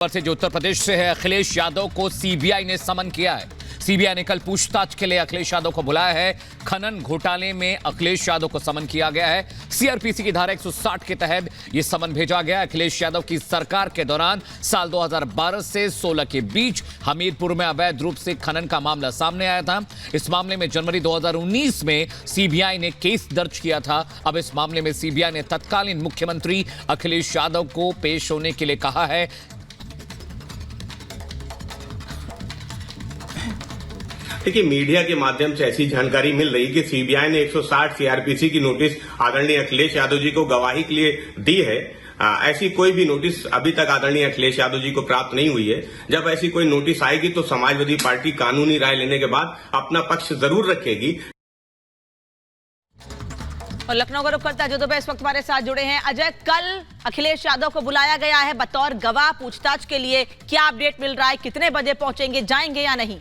से जो उत्तर प्रदेश से है, अखिलेश यादव को सीबीआई ने समन किया है। सीबीआई ने कल पूछताछ के लिए अखिलेश यादव को बुलाया है। खनन घोटाले में अखिलेश यादव को समन किया गया है। सीआरपीसी की धारा 160 के तहत यह समन भेजा गया। अखिलेश यादव की सरकार के दौरान साल 2012 से 16 के बीच हमीरपुर में अवैध रूप से खनन का मामला सामने आया था। इस मामले में जनवरी 2019 में सीबीआई ने केस दर्ज किया था। अब इस मामले में सीबीआई ने तत्कालीन मुख्यमंत्री अखिलेश यादव को पेश होने के लिए कहा है। देखिए, मीडिया के माध्यम से ऐसी जानकारी मिल रही कि सीबीआई ने 160 सीआरपीसी की नोटिस आदरणीय अखिलेश यादव जी को गवाही के लिए दी है। ऐसी कोई भी नोटिस अभी तक आदरणीय अखिलेश यादव जी को प्राप्त नहीं हुई है। जब ऐसी कोई नोटिस आएगी तो समाजवादी पार्टी कानूनी राय लेने के बाद अपना पक्ष जरूर रखेगी। और लखनऊ का रुख करता है, जो इस वक्त हमारे साथ जुड़े हैं अजय। कल अखिलेश यादव को बुलाया गया है बतौर गवाह पूछताछ के लिए। क्या अपडेट मिल रहा है? कितने बजे पहुंचेंगे, जाएंगे या नहीं?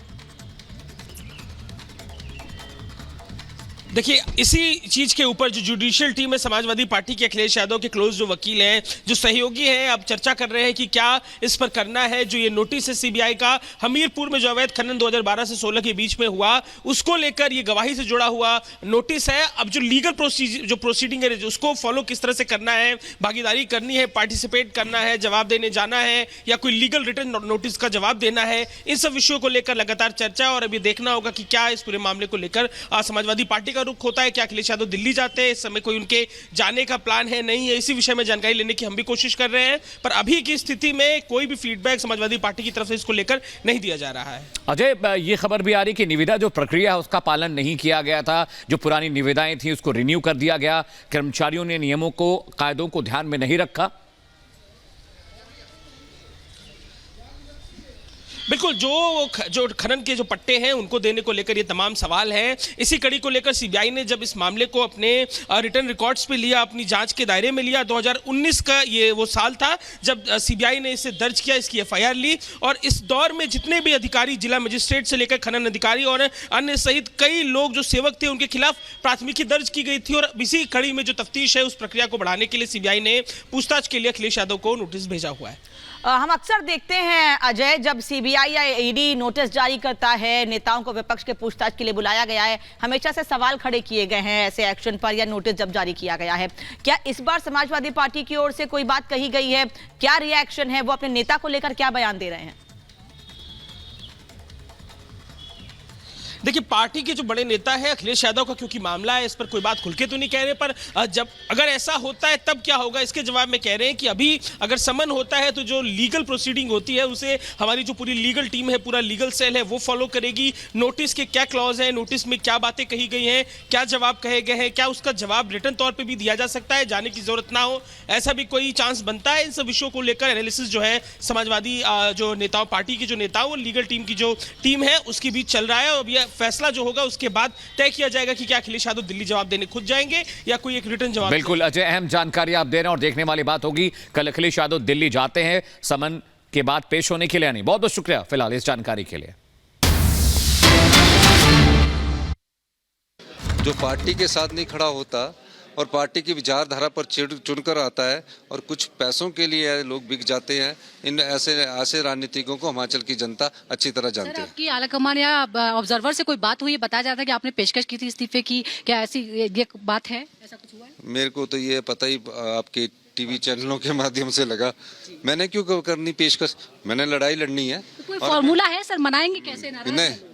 देखिए, इसी चीज के ऊपर जो जुडिशियल टीम है समाजवादी पार्टी के अखिलेश यादव के क्लोज जो वकील हैं, जो सहयोगी हैं, अब चर्चा कर रहे हैं कि क्या इस पर करना है। जो ये नोटिस है सीबीआई का हमीरपुर में जो अवैध खनन 2012 से 16 के बीच में हुआ, उसको लेकर ये गवाही से जुड़ा हुआ नोटिस है। अब जो लीगल प्रोसीडिंग है उसको फॉलो किस तरह से करना है, भागीदारी करनी है, पार्टिसिपेट करना है, जवाब देने जाना है या कोई लीगल रिटर्न नोटिस का जवाब देना है, इन सब विषयों को लेकर लगातार चर्चा। और अभी देखना होगा कि क्या इस पूरे मामले को लेकर समाजवादी पार्टी रुख होता है। क्या अखिलेश यादव दिल्ली जाते हैं? इस समय कोई उनके जाने का प्लान है, नहीं है? इसी विषय में जानकारी लेने की हम भी कोशिश कर रहे हैं, पर अभी की स्थिति में कोई भी फीडबैक समाजवादी पार्टी की तरफ से इसको लेकर नहीं दिया जा रहा है। अजय, ये खबर भी आ रही कि निविदा जो प्रक्रिया है उसका पालन नहीं किया गया था। जो पुरानी निविदाएं थी उसको रिन्यू कर दिया गया। कर्मचारियों ने नियमों को, कायदों को ध्यान में नहीं रखा। बिल्कुल, जो खनन के जो पट्टे हैं उनको देने को लेकर ये तमाम सवाल हैं। इसी कड़ी को लेकर सीबीआई ने जब इस मामले को अपने रिटर्न रिकॉर्ड्स पे लिया, अपनी जांच के दायरे में लिया, 2019 का ये वो साल था जब सीबीआई ने इसे दर्ज किया, इसकी एफआईआर ली। और इस दौर में जितने भी अधिकारी, जिला मजिस्ट्रेट से लेकर खनन अधिकारी और अन्य सहित कई लोग जो सेवक थे, उनके खिलाफ प्राथमिकी दर्ज की गई थी। और इसी कड़ी में जो तफ्तीश है उस प्रक्रिया को बढ़ाने के लिए सीबीआई ने पूछताछ के लिए अखिलेश यादव को नोटिस भेजा हुआ है। हम अक्सर देखते हैं अजय, जब सीबीआई या ईडी नोटिस जारी करता है, नेताओं को विपक्ष के पूछताछ के लिए बुलाया गया है, हमेशा से सवाल खड़े किए गए हैं ऐसे एक्शन पर या नोटिस जब जारी किया गया है। क्या इस बार समाजवादी पार्टी की ओर से कोई बात कही गई है? क्या रिएक्शन है? वो अपने नेता को लेकर क्या बयान दे रहे हैं? देखिए, पार्टी के जो बड़े नेता है अखिलेश यादव का क्योंकि मामला है, इस पर कोई बात खुल के तो नहीं कह रहे, पर जब अगर ऐसा होता है तब क्या होगा, इसके जवाब में कह रहे हैं कि अभी अगर समन होता है तो जो लीगल प्रोसीडिंग होती है उसे हमारी जो पूरी लीगल टीम है, पूरा लीगल सेल है, वो फॉलो करेगी। नोटिस के क्या क्लॉज है, नोटिस में क्या बातें कही गई हैं, क्या जवाब कहे गए हैं, क्या उसका जवाब रिटर्न तौर पर भी दिया जा सकता है, जाने की जरूरत ना हो, ऐसा भी कोई चांस बनता है। इन सब विषयों को लेकर एनालिसिस जो है समाजवादी जो नेताओं, पार्टी के जो नेता और लीगल टीम की जो टीम है उसकी बीच चल रहा है। और यह फैसला जो होगा उसके बाद तय किया जाएगा कि क्या अखिलेश यादव दिल्ली जवाब देने खुद जाएंगे या कोई एक रिटर्न जवाब। बिल्कुल अजय, अहम जानकारी आप दे रहे हैं और देखने वाली बात होगी कल अखिलेश यादव दिल्ली जाते हैं समन के बाद पेश होने के लिए। नहीं, बहुत बहुत शुक्रिया फिलहाल इस जानकारी के लिए। जो पार्टी के साथ नहीं खड़ा होता और पार्टी की विचारधारा पर चुनकर आता है और कुछ पैसों के लिए लोग बिक जाते हैं, इन ऐसे राजनीतिकों को हिमाचल की जनता अच्छी तरह जानती है। आपकी आलाकमान या ऑब्जर्वर से कोई बात हुई है? बताया जाता है कि आपने पेशकश की थी इस्तीफे की, क्या ऐसी ये बात है? ऐसा कुछ हुआ है? मेरे को तो ये पता ही आपके टीवी चैनलों के माध्यम से लगा। मैंने क्यों करनी पेशकश? मैंने लड़ाई लड़नी है। तो कोई फॉर्मूला है सर? मनाएंगे कैसे?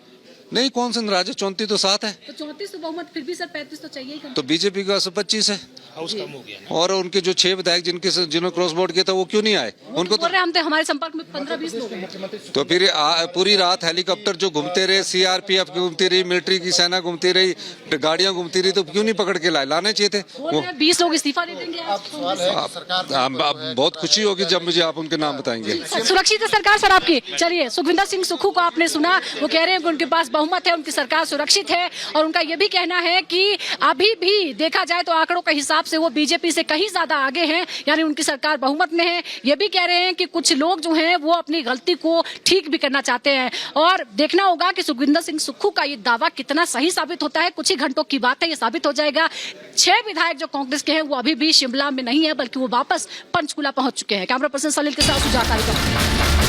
नहीं, कौन सा नाराज है? 34 तो 7 है, तो 34 तो बहुमत, फिर भी सर 35 तो चाहिए ही। तो बीजेपी का 25 है, हाउस कम हो गया। और उनके जो 6 विधायक जिन्होंने क्रॉस वोट किया था वो क्यों नहीं आए? उनको तो हम हमारे संपर्क में 15-20 लोग हैं। तो फिर पूरी रात हेलीकॉप्टर जो घूमते रहे, सीआरपीएफ घूमती रही, मिलिट्री की सेना घूमती रही, गाड़ियां घूमती रही, तो क्यों नहीं पकड़ के लाने चाहिए थे? वो 20 लोग इस्तीफा दे देंगे। बहुत खुशी होगी जब मुझे आप उनके नाम बताएंगे। सुरक्षित है सरकार सर आपकी? चलिए, सुखविंदर सिंह सुक्खू को आपने सुना, वो कह रहे हैं कि उनके पास बहुमत है, उनकी सरकार सुरक्षित है। और उनका यह भी कहना है कि अभी भी देखा जाए तो आंकड़ों के हिसाब से वो बीजेपी से कहीं ज्यादा आगे हैं, यानी उनकी सरकार बहुमत में है। ये भी कह रहे हैं कि कुछ लोग जो हैं वो अपनी गलती को ठीक भी करना चाहते हैं। और देखना होगा कि सुखविंदर सिंह सुक्खू का ये दावा कितना सही साबित होता है। कुछ ही घंटों की बात है, ये साबित हो जाएगा। 6 विधायक जो कांग्रेस के हैं वो अभी भी शिमला में नहीं है, बल्कि वो वापस पंचकुला पहुंच चुके हैं। कैमरा पर्सन सलील के साथ सुजाता।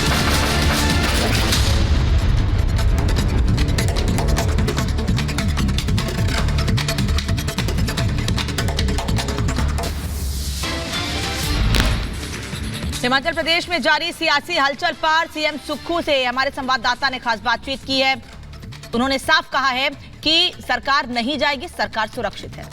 हिमाचल प्रदेश में जारी सियासी हलचल पर सीएम सुक्खू से हमारे संवाददाता ने खास बातचीत की है। उन्होंने साफ कहा है कि सरकार नहीं जाएगी, सरकार सुरक्षित है।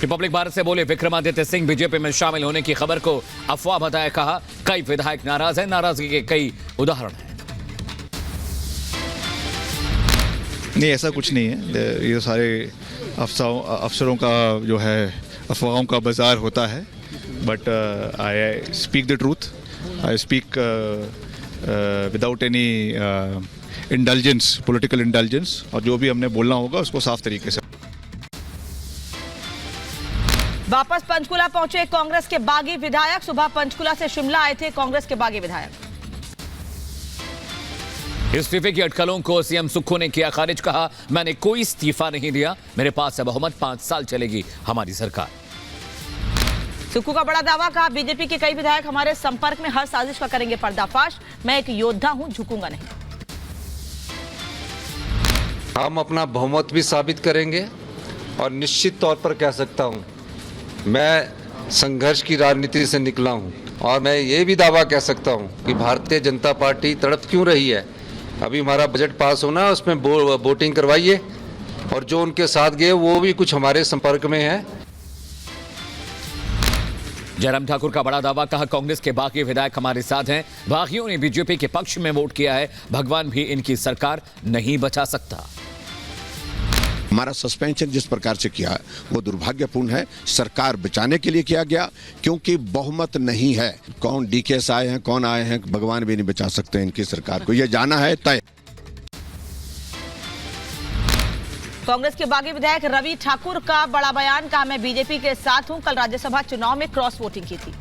रिपब्लिक भारत से बोले विक्रमादित्य सिंह बीजेपी में शामिल होने की खबर को अफवाह बताया। कहा कई विधायक नाराज हैं, नाराजगी के कई उदाहरण हैं। नहीं, ऐसा कुछ नहीं है। ये सारे अफसरों का जो है अफवाहों का बाजार होता है। But I speak the truth, I speak without any indulgence, political indulgence, और जो भी हमने बोलना होगा उसको साफ तरीके से। वापस पंचकुला पहुंचे कांग्रेस के बागी विधायक। सुबह पंचकुला से शिमला आए थे कांग्रेस के बागी विधायक। इस्तीफे की अटकलों को सीएम सुक्खू ने किया खारिज। कहा मैंने कोई इस्तीफा नहीं दिया, मेरे पास है बहुमत, 5 साल चलेगी हमारी सरकार। सुक्खू का बड़ा दावा। कहा बीजेपी के कई विधायक हमारे संपर्क में, हर साजिश का करेंगे पर्दाफाश। मैं एक योद्धा हूं, झुकूंगा नहीं। हम अपना बहुमत भी साबित करेंगे और निश्चित तौर पर कह सकता हूं, मैं संघर्ष की राजनीति से निकला हूं और मैं ये भी दावा कह सकता हूं कि भारतीय जनता पार्टी तड़प क्यों रही है। अभी हमारा बजट पास होना है, उसमें वोटिंग करवाइए, और जो उनके साथ गए वो भी कुछ हमारे संपर्क में है। जयराम ठाकुर का बड़ा दावा। कहा कांग्रेस के बागी विधायक हमारे साथ हैं, बागियों ने बीजेपी के पक्ष में वोट किया है, भगवान भी इनकी सरकार नहीं बचा सकता। हमारा सस्पेंशन जिस प्रकार से किया वो दुर्भाग्यपूर्ण है। सरकार बचाने के लिए किया गया, क्योंकि बहुमत नहीं है। कौन डीकेएस आए हैं, कौन आए हैं, भगवान भी नहीं बचा सकते इनकी सरकार को, ये जाना है तय। कांग्रेस के बागी विधायक रवि ठाकुर का बड़ा बयान। कहा मैं बीजेपी के साथ हूं, कल राज्यसभा चुनाव में क्रॉस वोटिंग की थी।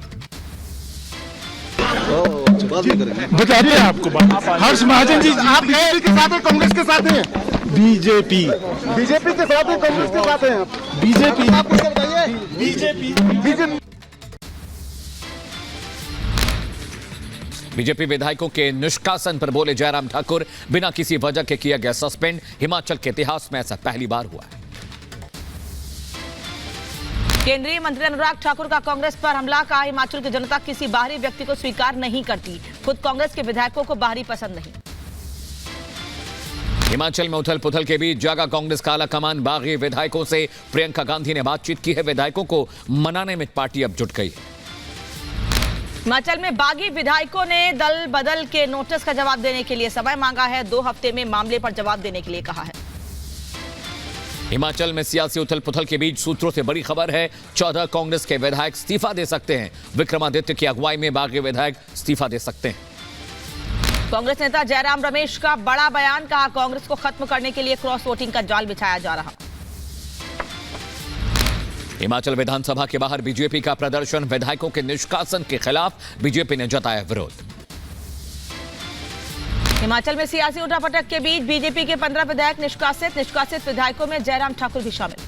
बताते हैं आपको हर्ष महाजन जी, आप बीजेपी के साथ हैं, कांग्रेस के साथ हैं? बीजेपी के साथ है, कांग्रेस के साथ हैं आप? बीजेपी आपको बताइए। बीजेपी विधायकों के निष्कासन पर बोले जयराम ठाकुर। बिना किसी वजह के किया गया सस्पेंड, हिमाचल के इतिहास में ऐसा पहली बार हुआ है। केंद्रीय मंत्री अनुराग ठाकुर का कांग्रेस पर हमला। कहा हिमाचल की जनता किसी बाहरी व्यक्ति को स्वीकार नहीं करती, खुद कांग्रेस के विधायकों को बाहरी पसंद नहीं। हिमाचल में उथल पुथल के बीच जागा कांग्रेस का आला कमान। बागी विधायकों से प्रियंका गांधी ने बातचीत की है। विधायकों को मनाने में पार्टी अब जुट गई है। हिमाचल में बागी विधायकों ने दल बदल के नोटिस का जवाब देने के लिए समय मांगा है। 2 हफ्ते में मामले पर जवाब देने के लिए कहा है। हिमाचल में सियासी उथल पुथल के बीच सूत्रों से बड़ी खबर है, 14 कांग्रेस के विधायक इस्तीफा दे सकते हैं। विक्रमादित्य की अगुवाई में बागी विधायक इस्तीफा दे सकते हैं। कांग्रेस नेता जयराम रमेश का बड़ा बयान। कहा कांग्रेस को खत्म करने के लिए क्रॉस वोटिंग का जाल बिछाया जा रहा। हिमाचल विधानसभा के बाहर बीजेपी का प्रदर्शन। विधायकों के निष्कासन के खिलाफ बीजेपी ने जताया विरोध। हिमाचल में सियासी उठापटक के बीच बीजेपी के 15 विधायक निष्कासित। निष्कासित विधायकों में जयराम ठाकुर भी शामिल।